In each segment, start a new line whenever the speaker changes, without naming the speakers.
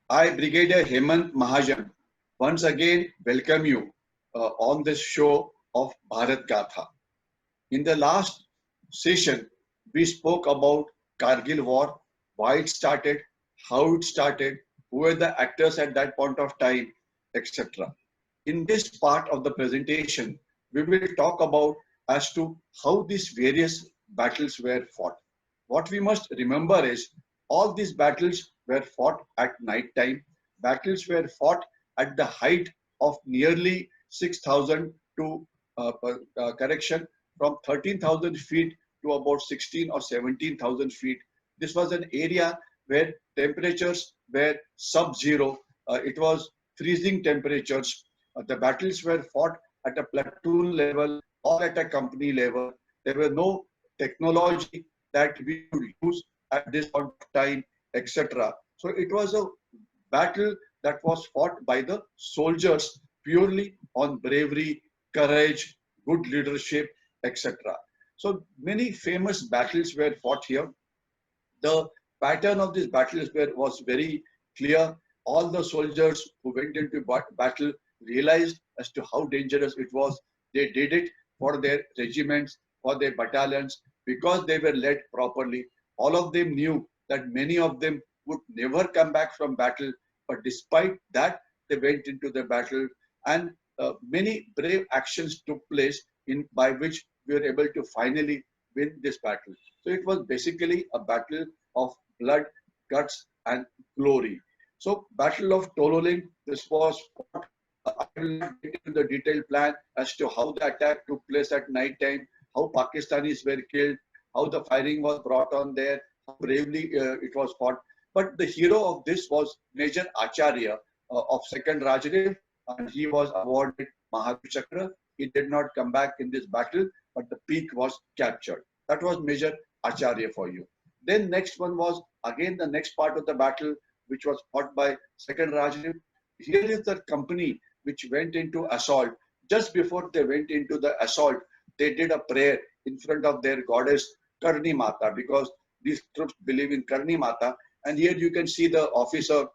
I, Brigadier Hemant Mahajan, once again welcome you on this show of Bharat Gatha. In the last session, we spoke about Kargil War, why it started, how it started, who were the actors at that point of time, etc. In this part of the presentation, we will talk about as to how these various battles were fought. What we must remember is all these battles were fought at night time. Battles were fought at the height of nearly 6,000 to correction from 13,000 feet to about 16 or 17,000 feet. This was an area where temperatures were sub-zero. It was freezing temperatures. The battles were fought at a platoon level or at a company level. There were no technology that we could use at this point of time, etc. So it was a battle that was fought by the soldiers purely on bravery, courage, good leadership, etc. So many famous battles were fought here. The pattern of these battles was very clear. All the soldiers who went into battle realized as to how dangerous it was. They did it for their regiments, for their battalions, because they were led properly. All of them knew that many of them would never come back from battle, but despite that, they went into the battle, and many brave actions took place in by which we were able to finally win this battle. So it was basically a battle of blood, guts, and glory. So, Battle of Tololing, this was fought. I will not get into the detailed plan as to how the attack took place at night time, how Pakistanis were killed, how the firing was brought on there, how bravely it was fought. But the hero of this was Major Acharya of 2nd Rajrev, and he was awarded Mahavir Chakra. He did not come back in this battle, but the peak was captured. That was Major Acharya for you. Then next one was again the next part of the battle, which was fought by 2nd Rajneev. Here is the company which went into assault. Just before they went into the assault, they did a prayer in front of their goddess Karni Mata, because these troops believe in Karni Mata. And here you can see the officer,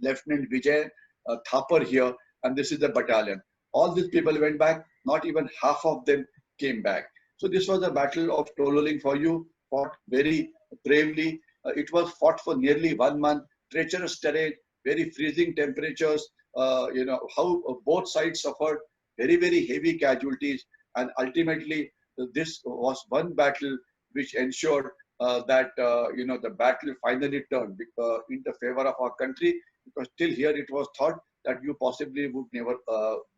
Lieutenant Vijay Thapar here, and this is the battalion. All these people went back, not even half of them came back. So this was the Battle of Tololing for you, fought very bravely. It was fought for nearly 1 month, treacherous terrain, very freezing temperatures, how both sides suffered very, very heavy casualties. And ultimately, this was one battle which ensured that the battle finally turned in the favor of our country, because till here it was thought that you possibly would never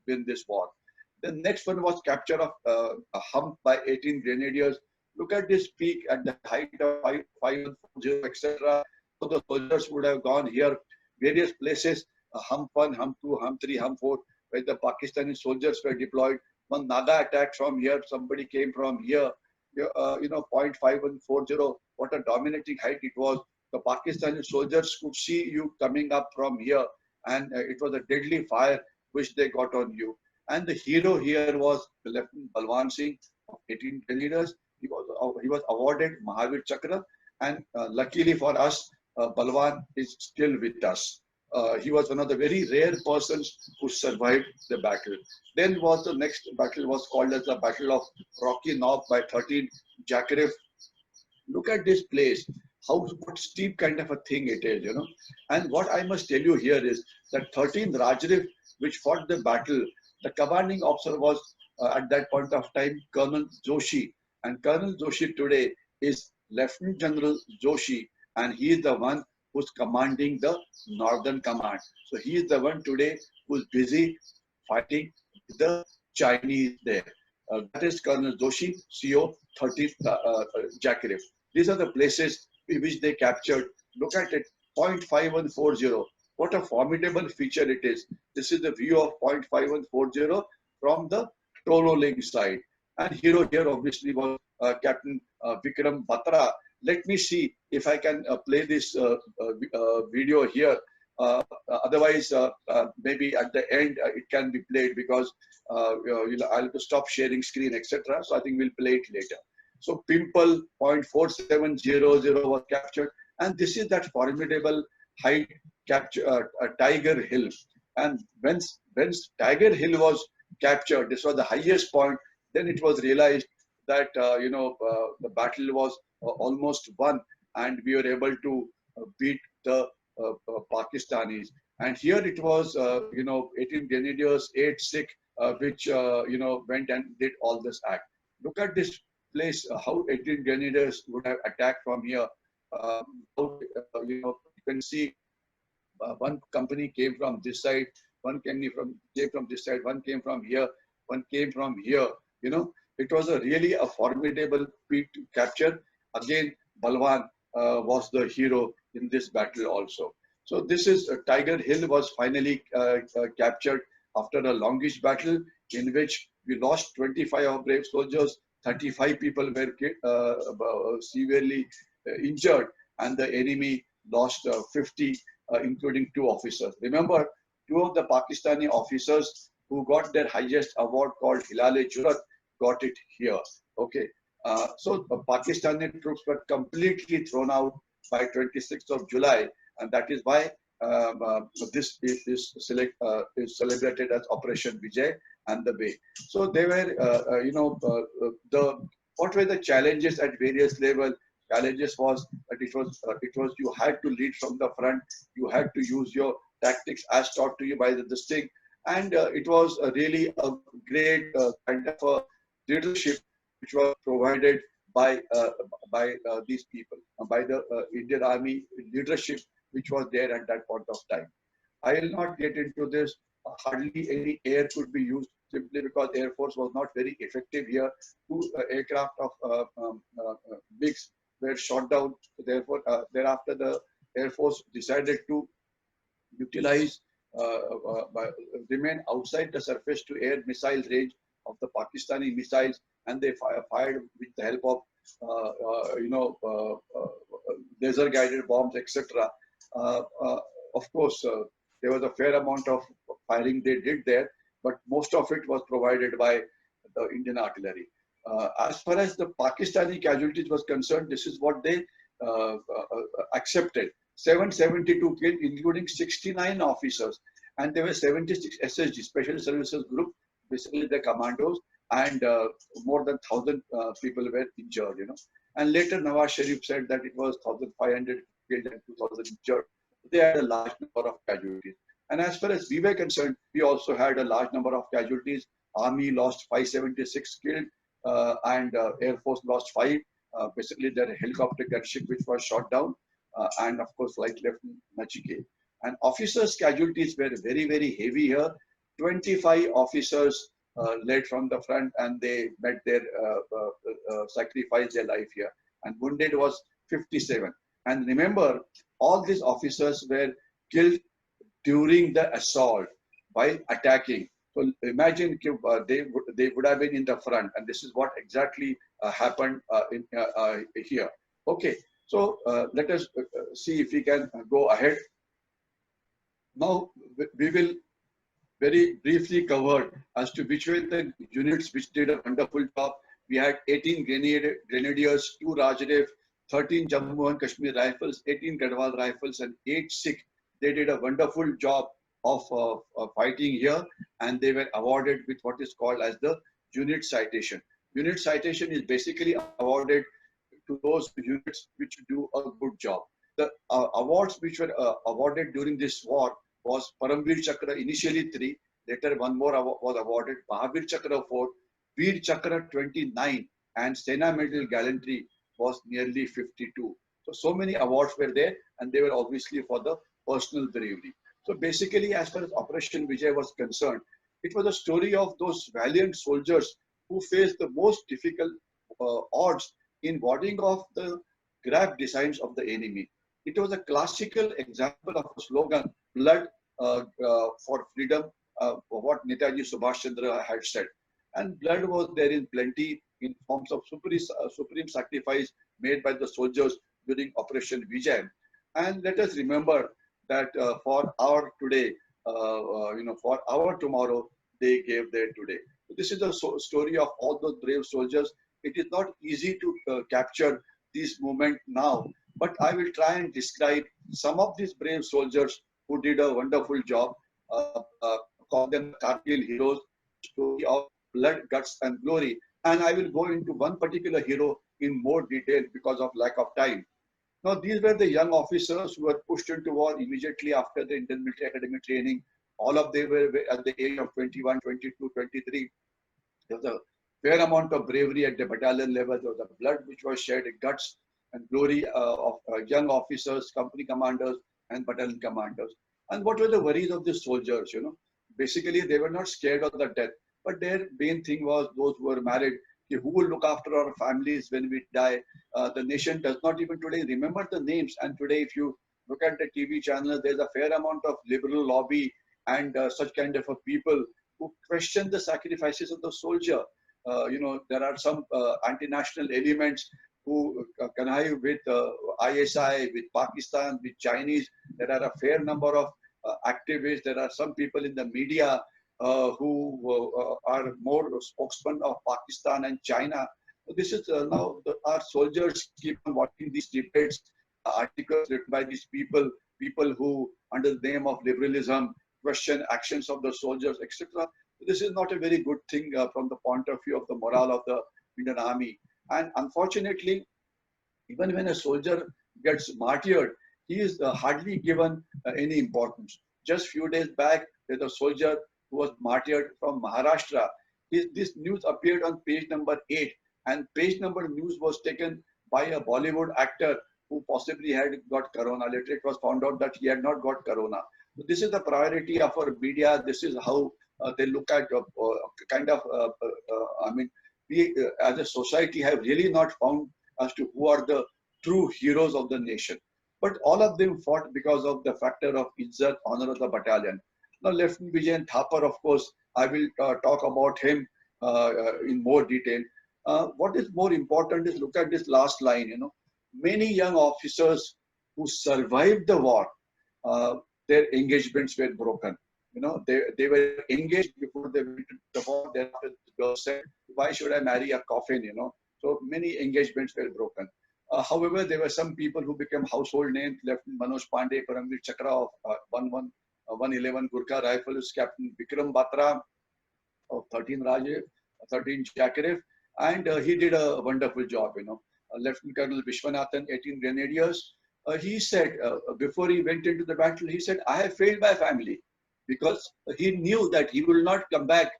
win this war. The next one was capture of a hump by 18 grenadiers. Look at this peak at the height of 5140, etc. So the soldiers would have gone here, various places, hump 1, hump 2, hump 3, hump 4, where the Pakistani soldiers were deployed. One Naga attack from here, somebody came from here, 0.5140, what a dominating height it was. The Pakistani soldiers could see you coming up from here, and it was a deadly fire which they got on you. And the hero here was Lieutenant Balwan Singh of 18 leaders. He was awarded Mahavir Chakra, and luckily for us, Balwan is still with us. He was one of the very rare persons who survived the battle. Then was the next battle was called as the Battle of Rocky Knob by 13 Jackarif. Look at this place, how what steep kind of a thing it is. And what I must tell you here is that 13th Rajrif, which fought the battle, the commanding officer was at that point of time Colonel Joshi, and Colonel Joshi today is Lieutenant General Joshi, and he is the one who's commanding the Northern Command. So he is the one today who's busy fighting the Chinese there. That is Colonel Joshi, CO 30th Jackarif. These are the places which they captured. Look at it, 0.5140. What a formidable feature it is. This is the view of 0.5140 from the Tololing side. And hero here obviously was Captain Vikram Batra. Let me see if I can play this video here. Otherwise, maybe at the end it can be played, because I'll have to stop sharing screen, etc. So I think we'll play it later. So Pimple 0.4700 was captured, and this is that formidable height capture Tiger Hill. And when Tiger Hill was captured, this was the highest point. Then it was realized that the battle was almost won, and we were able to beat the Pakistanis. And here it was, 18 Grenadiers, 8 Sikh, which went and did all this act. Look at this place, how 18 Grenadiers would have attacked from here. You can see one company came from this side, one came from this side, one came from here, one came from here. It was really a formidable feat to capture. Again, Balwan was the hero in this battle also. So this is Tiger Hill was finally captured after a longish battle in which we lost 25 of brave soldiers, 35 people were severely injured, and the enemy lost 50, including 2 officers. Remember, 2 of the Pakistani officers who got their highest award called Hilal-e-Jurat got it here. Okay. So Pakistani troops were completely thrown out by 26th of July, and that is why this is celebrated as Operation Vijay and the Bay. So they were, what were the challenges at various levels? Challenges was that it was you had to lead from the front, you had to use your tactics as taught to you by the distinct, and it was really a great kind of a leadership which was provided by these people, by the Indian Army leadership which was there at that point of time. I will not get into this. Hardly any air could be used simply because Air Force was not very effective here. 2 aircraft of MiGs were shot down. Therefore, thereafter the Air Force decided to utilize, remain outside the surface to air missile range of the Pakistani missiles, and they fired with the help of laser guided bombs, etc. Of course, there was a fair amount of firing they did there, but most of it was provided by the Indian artillery. As far as the Pakistani casualties was concerned, this is what they accepted. 772 killed, including 69 officers, and there were 76 SSG, Special Services Group, basically the commandos, and more than 1,000 people were injured. And later Nawaz Sharif said that it was 1,500 killed and 2,000 injured. They had a large number of casualties. And as far as we were concerned, we also had a large number of casualties. Army lost 576 killed, and Air Force lost 5. Basically, their helicopter gunship which was shot down, and of course, Flight Lieutenant Nachike. And officers' casualties were very, very heavy here. 25 officers led from the front, and they met their sacrificed their life here. And wounded was 57. And remember, all these officers were killed during the assault by attacking. So imagine they would have been in the front, and this is what exactly happened here. Okay, so let us see if we can go ahead. Now we will very briefly cover as to which were the units which did a wonderful job. We had 18 Grenadiers, 2 Rajdev, 13 Jammu and Kashmir Rifles, 18 Gadwal Rifles, and 8 Sikh. They did a wonderful job of fighting here, and they were awarded with what is called as the unit citation. Unit citation is basically awarded to those units which do a good job. The awards which were awarded during this war was Paramveer Chakra, initially 3, later 1 more was awarded, Mahavir Chakra 4, Veer Chakra 29, and Sena Medal Gallantry was nearly 52. So many awards were there, and they were obviously for the personal bravery. So basically, as far as Operation Vijay was concerned, it was a story of those valiant soldiers who faced the most difficult odds in warding off the grab designs of the enemy. It was a classical example of a slogan, blood for freedom, what Netaji Subhash Chandra had said. And blood was there in plenty in forms of supreme sacrifice made by the soldiers during Operation Vijay. And let us remember that for our today, for our tomorrow, they gave their today. So this is the story of all those brave soldiers. It is not easy to capture this moment now, but I will try and describe some of these brave soldiers who did a wonderful job. Call them Kargil heroes, story of blood, guts, and glory. And I will go into one particular hero in more detail because of lack of time. Now, these were the young officers who were pushed into war immediately after the Indian military academy training. All of them were at the age of 21, 22, 23. There was a fair amount of bravery at the battalion level. There was the blood which was shed, guts and glory of young officers, company commanders, and battalion commanders. And what were the worries of the soldiers? Basically, they were not scared of the death, but their main thing was those who were married. Who will look after our families when we die? The nation does not even today remember the names. And today, if you look at the TV channel, there's a fair amount of liberal lobby and such kind of a people who question the sacrifices of the soldier. There are some anti-national elements who connive with ISI, with Pakistan, with Chinese. There are a fair number of activists. There are some people in the media who are more spokesmen of Pakistan and China. This is now our soldiers keep on watching these debates, articles written by these people who, under the name of liberalism, question actions of the soldiers, etc. This is not a very good thing from the point of view of the morale of the Indian Army. And unfortunately, even when a soldier gets martyred, he is hardly given any importance. Just few days back, there's a soldier who was martyred from Maharashtra. This news appeared on page number 8, and page number news was taken by a Bollywood actor who possibly had got corona. Later it was found out that he had not got corona. So this is the priority of our media. This is how they look at we as a society have really not found as to who are the true heroes of the nation. But all of them fought because of the factor of izzat, honor of the battalion. Now, Lieutenant Vijayan Thapar, of course, I will talk about him in more detail. What is more important is look at this last line. Many young officers who survived the war, their engagements were broken. They were engaged before they went to the war. Thereafter, the girl said, "Why should I marry a coffin?" So many engagements were broken. However, there were some people who became household names. Lieutenant Manoj Pandey, Paramveer Chakra of 111 Gurkha Rifles, Captain Vikram Batra of 13 Jackarif, and he did a wonderful job. Lieutenant Colonel Vishwanathan, 18 Grenadiers. He said before he went into the battle, he said, "I have failed my family," because he knew that he will not come back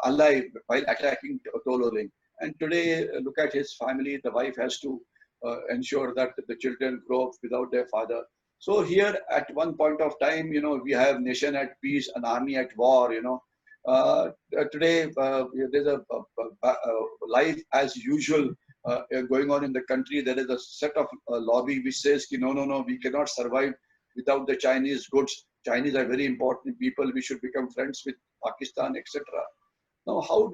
alive while attacking Tololing. And today, look at his family. The wife has to ensure that the children grow up without their father. So here, at one point of time, we have nation at peace, an army at war. Today, there's a life as usual going on in the country. There is a set of lobby which says, no, we cannot survive without the Chinese goods. Chinese are very important people. We should become friends with Pakistan, etc. Now, how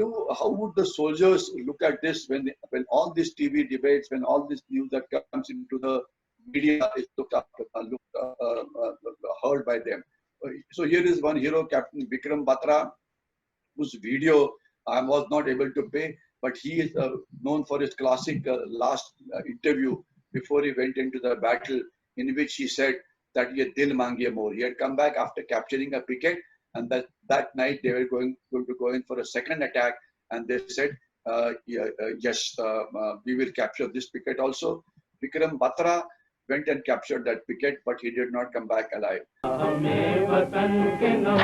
would the soldiers look at this when all these TV debates, when all this news that comes into the media is heard by them? So here is one hero, Captain Vikram Batra, whose video I was not able to pay, but he is known for his classic last interview before he went into the battle, in which he said that ye dil mangiye more. He had come back after capturing a picket, and that night they were going to go in for a second attack, and they said, yes, we will capture this picket also. Vikram Batra went and captured that picket, but he did not come back alive.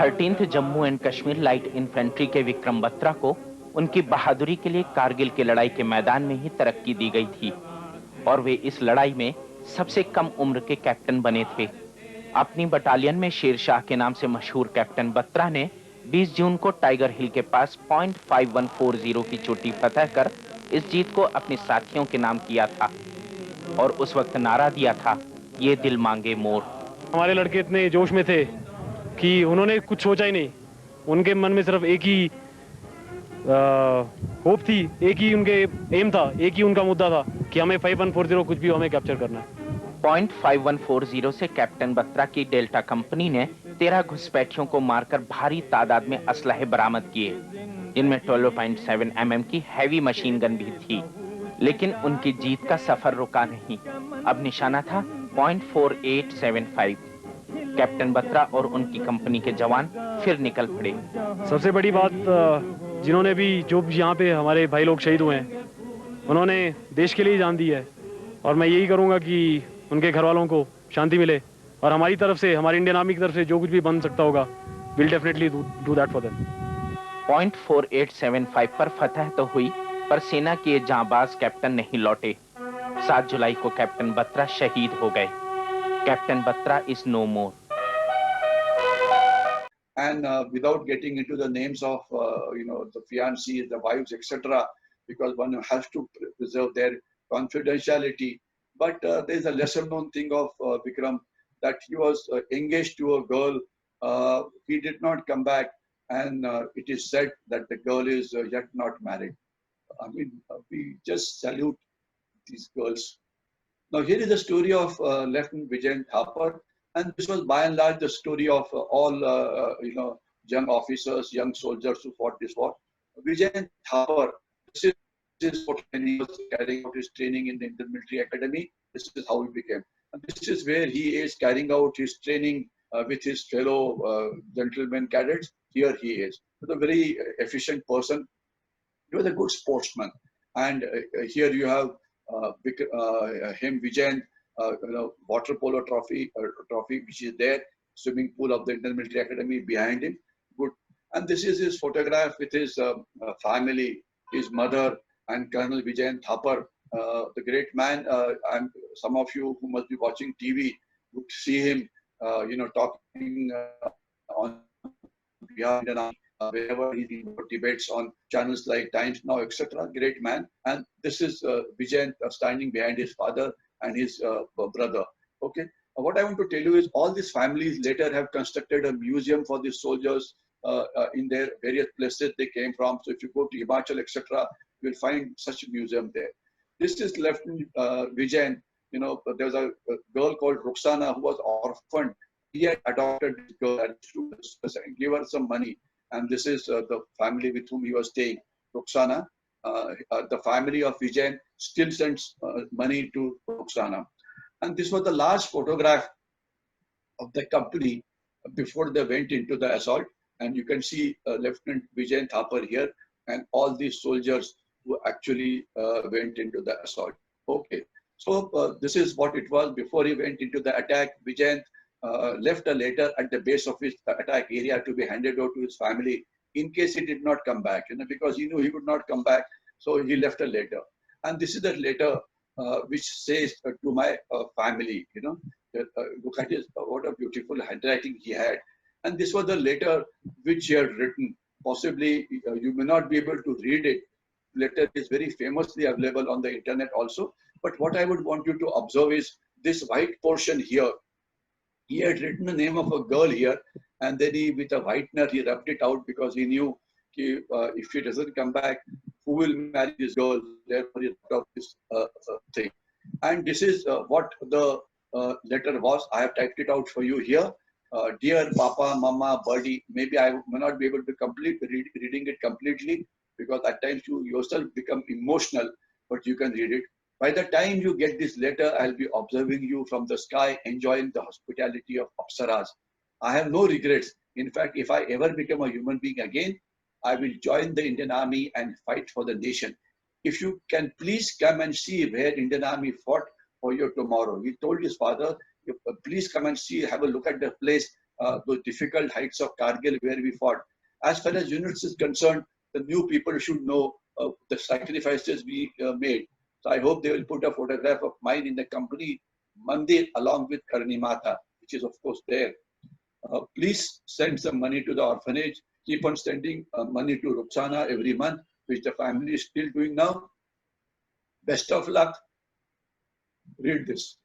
13th Jammu and Kashmir light infantry के विक्रम बत्रा को उनकी बहादुरी के लिए कारगिल की लड़ाई के मैदान में ही तरक्की दी गई थी और वे इस लड़ाई में सबसे कम उम्र के कैप्टन बने थे। अपनी बटालियन में शेरशाह के नाम से मशहूर कैप्टन बत्रा ने 20 जून को टाइगर हिल के पास .5140 की चोटी फतह कर इस जीत को अपने साथियों के नाम किया था और उस वक्त नारा दिया था, ये दिल मांगे मोर।
हमारे लड़के इतने जोश में थे कि उन्होंने कुछ सोचा ही नहीं। उनके मन में सिर्फ एक ही होप थी, एक ही उनके एम था, एक ही उनका मुद्दा था कि हमें 5140 कुछ भी हमें कैप्चर करना है।
.5140 से कैप्टन बत्रा की डेल्टा कंपनी ने 13 घुसपैठियों को मारकर भारी तादाद में असलहे बरामद किए, जिनमें 12.7 mm की हैवी मशीन गन भी थी। लेकिन उनकी जीत का सफर रुका नहीं। अब निशाना था .4875। कैप्टन बत्रा और उनकी कंपनी के जवान फिर निकल पड़े।
सबसे बड़ी बात, जिन्होंने भी जो यहाँ पे हमारे भाई लोग शहीद हुए हैं, उन्होंने देश के लिए जान दी है, और मैं यही करूँगा कि उनके घर वालों को शांति मिले, और हमारी तरफ से, हमारी इंडियन आर्मी की तरफ से जो कुछ भी बन सकता होगा, will definitely do that for them.
Point 4875 पर फतह तो हुई, पर सेना के ये जांबाज कैप्टन नहीं लौटे। 7 जुलाई को कैप्टन बत्रा शहीद हो गए। Captain Batra is no more.
And without getting into the names of the fiancés, the wives, etc., because one has to preserve their confidentiality. But there's a lesser known thing of Vikram, that he was engaged to a girl. He did not come back, and it is said that the girl is yet not married. I mean, we just salute these girls. Now, here is the story of Lieutenant Vijayan Thapar, and this was by and large the story of all young officers, young soldiers who fought this war. Vijayan Thapar, this is what when he was carrying out his training in the Indian Military Academy. This is how he became, and this is where he is carrying out his training with his fellow gentlemen cadets. Here he is, he's a very efficient person. He was a good sportsman, and here you have him, Vijayan, water polo trophy which is there, swimming pool of the Indian Military Academy behind him. Good, and this is his photograph with his family, his mother, and Colonel Vijayan Thapar, the great man. And some of you who must be watching TV would see him, talking on behalf of Indian Army, wherever he debates on channels like Times Now, etc. Great man. And this is Vijayan standing behind his father and his brother. Okay. What I want to tell you is all these families later have constructed a museum for these soldiers in their various places they came from. So if you go to Himachal, etc., you'll find such a museum there. This is Lieutenant Vijayan. There was a girl called Ruxana who was orphaned. He had adopted this girl and give her some money. And this is the family with whom he was staying, Ruxana. The family of Vijayan still sends money to Ruxana. And this was the last photograph of the company before they went into the assault. And you can see Lieutenant Vijayan Thapar here and all these soldiers who actually went into the assault. Okay, so this is what it was before he went into the attack. Vijayan left a letter at the base of his attack area to be handed over to his family in case he did not come back, because he knew he would not come back. So he left a letter. And this is the letter which says to my family, look at his, what a beautiful handwriting he had. And this was the letter which he had written. Possibly you may not be able to read it. Letter is very famously available on the internet also. But what I would want you to observe is this white portion here. He had written the name of a girl here, and then he, with a whitener, he rubbed it out because he knew if she doesn't come back, who will marry this girl? Therefore, he rubbed out this thing. And this is what the letter was. I have typed it out for you here. Dear Papa, Mama, Birdie, maybe I may not be able to reading it completely because at times you yourself become emotional, but you can read it. By the time you get this letter, I'll be observing you from the sky, enjoying the hospitality of Apsaras. I have no regrets. In fact, if I ever become a human being again, I will join the Indian Army and fight for the nation. If you can please come and see where Indian Army fought for you tomorrow. He told his father, please come and see, have a look at the place, those difficult heights of Kargil where we fought. As far as units is concerned, the new people should know the sacrifices we made. So I hope they will put a photograph of mine in the company Mandir along with Karni Mata, which is of course there. Please send some money to the orphanage. Keep on sending money to Ruxana every month, which the family is still doing now. Best of luck. Read this.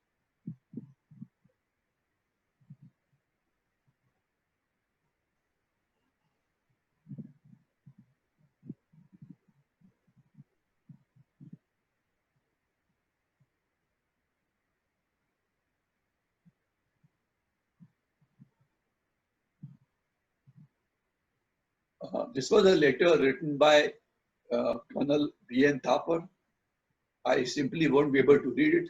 This was a letter written by Colonel B.N. Thapar. I simply won't be able to read it.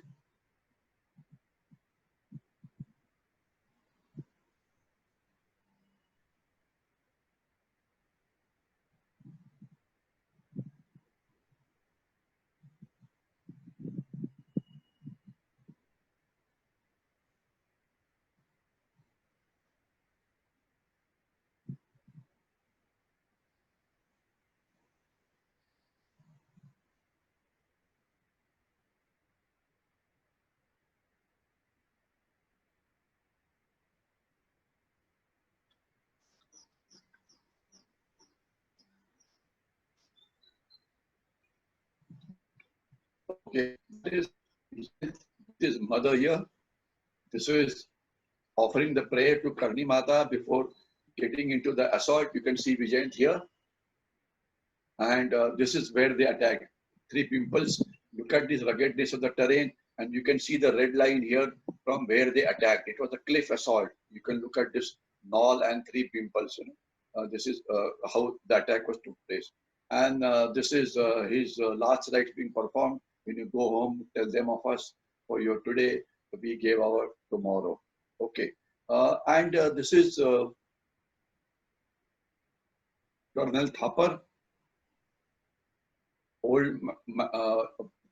Okay, this is mother here. This is offering the prayer to Karni Mata before getting into the assault. You can see Vijayant here. And this is where they attack. Three pimples. Look at this ruggedness of the terrain, and you can see the red line here from where they attacked. It was a cliff assault. You can look at this knoll and three pimples. This is how the attack was took place. And this is his last rites being performed. When you go home, tell them of us for your today. We gave our tomorrow. Okay. And this is Colonel Thapar, old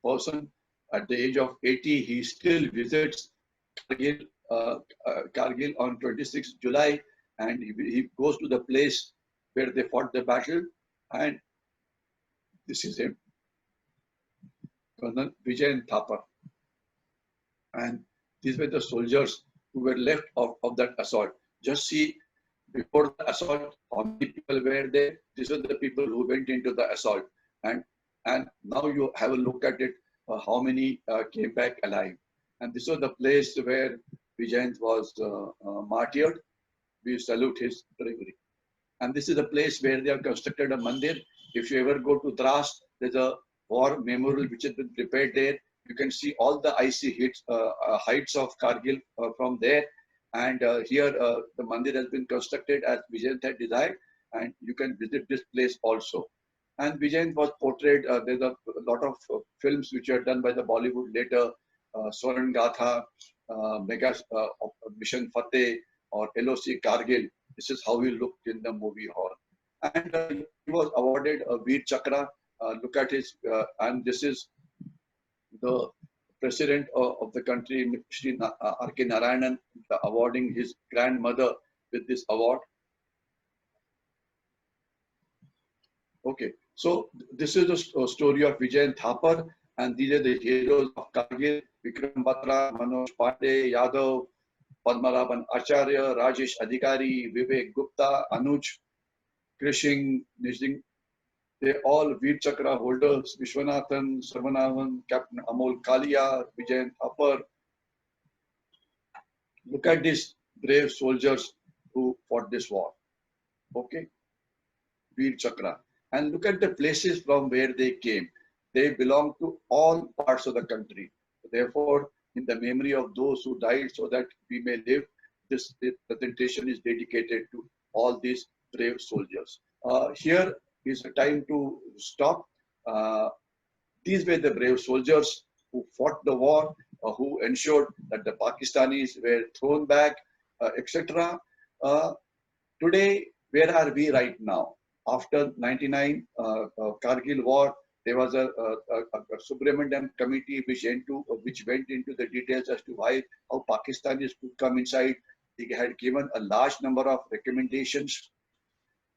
person at the age of 80. He still visits Kargil, Kargil on 26 July, and he goes to the place where they fought the battle. And this is him, Colonel Vijayan Thapar. And these were the soldiers who were left of that assault. Just see, before the assault, how many people were there. These are the people who went into the assault. And now you have a look at it, how many came back alive. And this was the place where Vijayant was martyred. We salute his bravery. And this is a place where they have constructed a mandir. If you ever go to Dras, there's a war memorial which has been prepared there. You can see all the icy heights of Kargil from there. And here the mandir has been constructed as Vijayant had desired. And you can visit this place also. And Vijayant was portrayed. There's a lot of films which are done by the Bollywood later, Swaran Gatha, Mega Mission Fateh, or LOC Kargil. This is how he looked in the movie hall. And he was awarded a Veer Chakra. Look at his, and this is the president of the country, Shri R.K. Narayanan, awarding his grandmother with this award. Okay, so this is the story of Vijayant Thapar, and these are the heroes of Kargil: Vikram Batra, Manoj Pandey, Yadav, Padmaraban Acharya, Rajesh Adhikari, Vivek Gupta, Anuj, Krishing, Nijing. They all Veer Chakra holders: Vishwanathan, Sarvanavan, Captain Amol Kalia, Vijayant Thapar. Look at these brave soldiers who fought this war. Okay, Veer Chakra. And look at the places from where they came. They belong to all parts of the country. Therefore, in the memory of those who died so that we may live, this presentation is dedicated to all these brave soldiers. Here is a time to stop. These were the brave soldiers who fought the war, who ensured that the Pakistanis were thrown back, etc. Today, where are we right now? After 99 Kargil war, there was a Subramanian committee which went into the details as to how Pakistanis could come inside. They had given a large number of recommendations.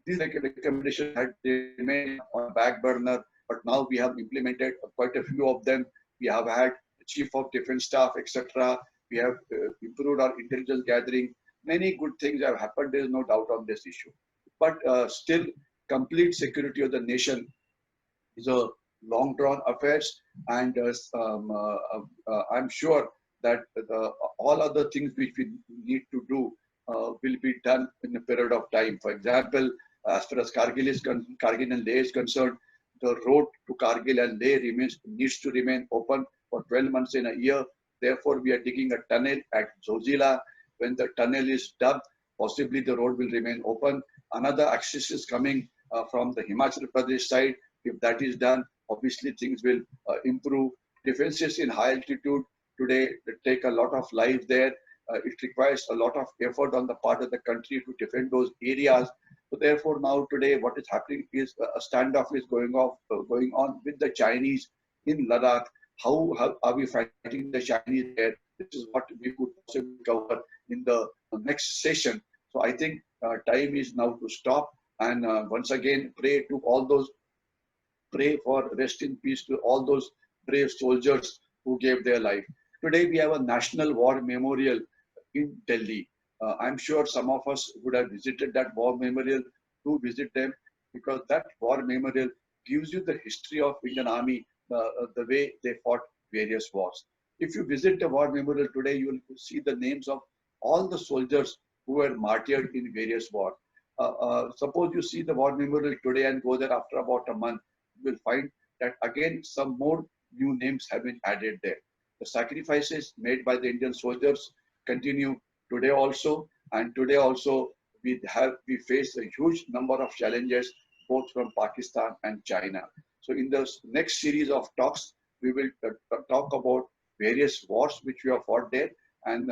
These recommendations had remained on back burner, but now we have implemented quite a few of them. We have had the Chief of Defence Staff, etc. We have improved our intelligence gathering. Many good things have happened. There is no doubt on this issue. But still, complete security of the nation is a long-drawn affair, and I'm sure that all other things which we need to do will be done in a period of time. For example, as far as Kargil and Leh is concerned, the road to Kargil and Leh needs to remain open for 12 months in a year. Therefore, we are digging a tunnel at Zojila. When the tunnel is dug, possibly the road will remain open. Another access is coming from the Himachal Pradesh side. If that is done, obviously things will improve. Defenses in high altitude today take a lot of life there. It requires a lot of effort on the part of the country to defend those areas. So therefore, now today, what is happening is a standoff is going on with the Chinese in Ladakh. How are we fighting the Chinese there? This is what we could possibly cover in the next session. So I think time is now to stop and once again pray for rest in peace to all those brave soldiers who gave their life. Today we have a National War Memorial in Delhi. I'm sure some of us would have visited that war memorial. To visit them, because that war memorial gives you the history of Indian Army, the way they fought various wars. If you visit the war memorial today, you will see the names of all the soldiers who were martyred in various wars. Suppose you see the war memorial today and go there after about a month, you will find that again some more new names have been added there. The sacrifices made by the Indian soldiers continue today also, and today also we face a huge number of challenges both from Pakistan and China. So in the next series of talks, we will talk about various wars which we have fought there, and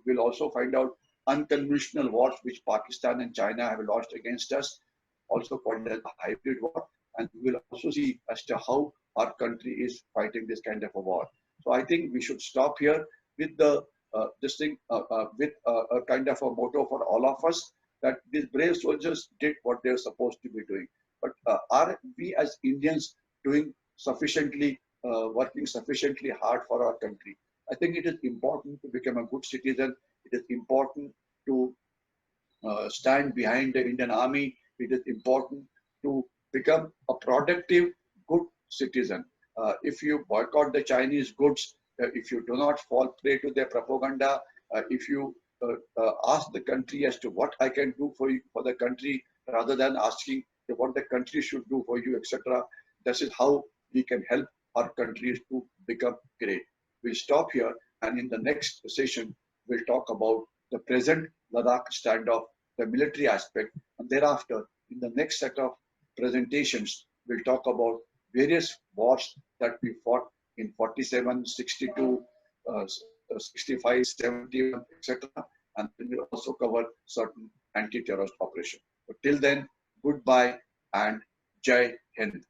we'll also find out unconventional wars which Pakistan and China have launched against us, also called as a hybrid war. And we will also see as to how our country is fighting this kind of a war. So I think we should stop here with the with a kind of a motto for all of us, that these brave soldiers did what they were supposed to be doing. But are we as Indians doing sufficiently, working sufficiently hard for our country? I think it is important to become a good citizen. It is important to stand behind the Indian Army. It is important to become a productive, good citizen. If you boycott the Chinese goods, if you do not fall prey to their propaganda, if you ask the country as to what I can do for you, for the country, rather than asking what the country should do for you, etc. This is how we can help our countries to become great. We'll stop here, and in the next session, we'll talk about the present Ladakh standoff, the military aspect, and thereafter, in the next set of presentations, we'll talk about various wars that we fought in 47, 62, 65, 71, etc. And we'll also cover certain anti-terrorist operations. But till then, goodbye and Jai Hind.